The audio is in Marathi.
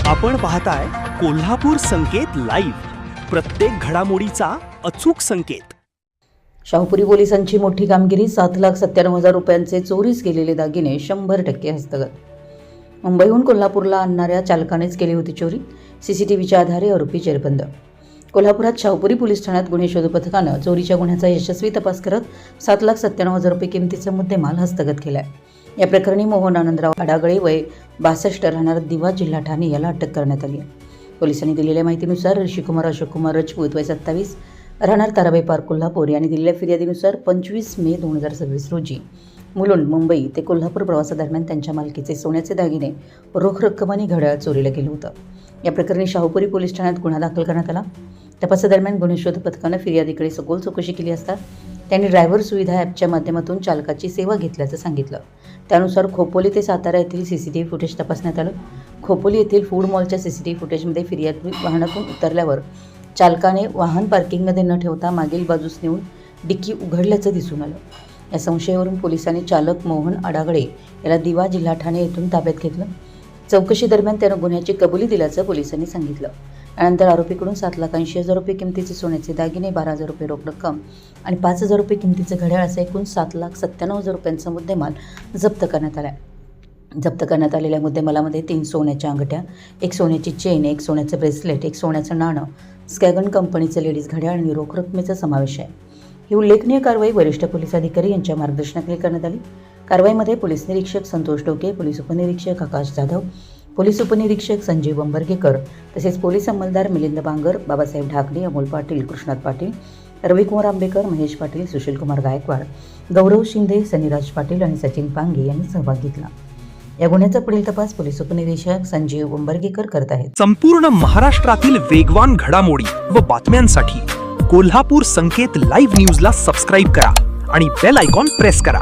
आपण पाहताय कोल्हापूर संकेत लाईव्ह, प्रत्येक घडामोडीचा अचूक संकेत। शाहूपुरी पोलिसांची मोठी कामगिरी। 7,97,000 रुपयांचे चोरीस गेलेले दागिने 100% हस्तगत। मुंबईहून कोल्हापूरला आणणाऱ्या चालकानेच केली होती चोरी। सीसीटीव्हीच्या आधारे आरोपी जेरबंद। कोल्हापुरात शाहूपुरी पोलीस ठाण्यात गुन्हे शोध पथकानं चोरीच्या गुन्ह्याचा यशस्वी तपास करत 7,97,000 रुपये किमतीचा मुद्देमाल हस्तगत केलाय। या प्रकरणी मोहन आनंदराव अडागळे वय 62 राहणार दिवा जिल्हा ठाणे याला अटक करण्यात आली आहे। पोलिसांनी दिलेल्या माहितीनुसार ऋषिकुमार अशोककुमार राजपूत वय 27 राहणार ताराबाई पार्क कोल्हापूर यांनी दिलेल्या फिर्यादीनुसार 25 मे 2026 रोजी मुलुंड मुंबई ते कोल्हापूर प्रवासादरम्यान त्यांच्या मालकीचे सोन्याचे दागिने रोख रक्कम आणि घड्याळ चोरीला गेलं होतं। या प्रकरणी शाहूपुरी पोलीस ठाण्यात गुन्हा दाखल करण्यात आला। तपासादरम्यान गुन्हे शोध पथकानं फिर्यादीकडे सखोल चौकशी केली असता त्यांनी ड्रायव्हर सुविधा ॲपच्या माध्यमातून चालकाची सेवा घेतल्याचं सांगितलं। त्यानुसार खोपोली ते सातारा येथील सीसीटीव्ही फुटेज तपासण्यात आलं। खोपोली येथील फूड मॉलच्या सीसीटीव्ही फुटेजमध्ये फिर्यादी वाहनातून उतरल्यावर चालकाने वाहन पार्किंगमध्ये न ठेवता मागील बाजूस नेऊन डिक्की उघडल्याचं दिसून आलं। या संशयावरून पोलिसांनी चालक मोहन अडागळे याला दिवा जिल्हा ठाणे येथून ताब्यात घेतलं। चौकशी दरम्यान त्यानं गुन्ह्याची कबुली दिल्याचं पोलिसांनी सांगितलं। त्यानंतर आरोपीकडून 7,80,000 रुपये किमतीचे सोन्याचे दागिने, 12,000 रुपये रोख रक्कम आणि 5,000 रुपये किमतीचे घड्याळ असा एकूण 7,97,000 रुपयांचा मुद्देमाल जप्त करण्यात आला। जप्त करण्यात आलेल्या मुद्देमालामध्ये 3 सोन्याच्या अंगठ्या, 1 सोन्याची चेन, 1 सोन्याचं ब्रेसलेट, 1 सोन्याचं नाणं, स्कॅगन कंपनीचं लेडीज घड्याळ आणि रोख रकमेचा समावेश आहे। ही उल्लेखनीय कारवाई वरिष्ठ पोलीस अधिकारी यांच्या मार्गदर्शनाखाली करण्यात आली। कारवाईमध्ये पोलीस निरीक्षक संतोष डोके, पोलीस उपनिरीक्षक आकाश जाधव, पोलीस उपनिरीक्षक संजीव वंबर्गेकर तसेच पोलीस अंमलदार मिलिंद बांगर, बाबासाहेब ढाकणे, अमोल पाटील, कृष्णात पाटील, रविकुमार आंबेकर, महेश पाटील, सुशीलकुमार गायकवाड, गौरव शिंदे, सनीराज पाटील आणि सचिन पांगे यांनी सहभाग घेतला। या गुन्ह्याचा पुढील तपास पोलीस उपनिरीक्षक संजीव वंबर्गेकर करत आहेत। संपूर्ण महाराष्ट्रातील वेगवान घडामोडी व बातम्यांसाठी कोल्हापूर संकेत लाईव्ह न्यूजला सबस्क्राईब करा आणि बेल आयकॉन प्रेस करा।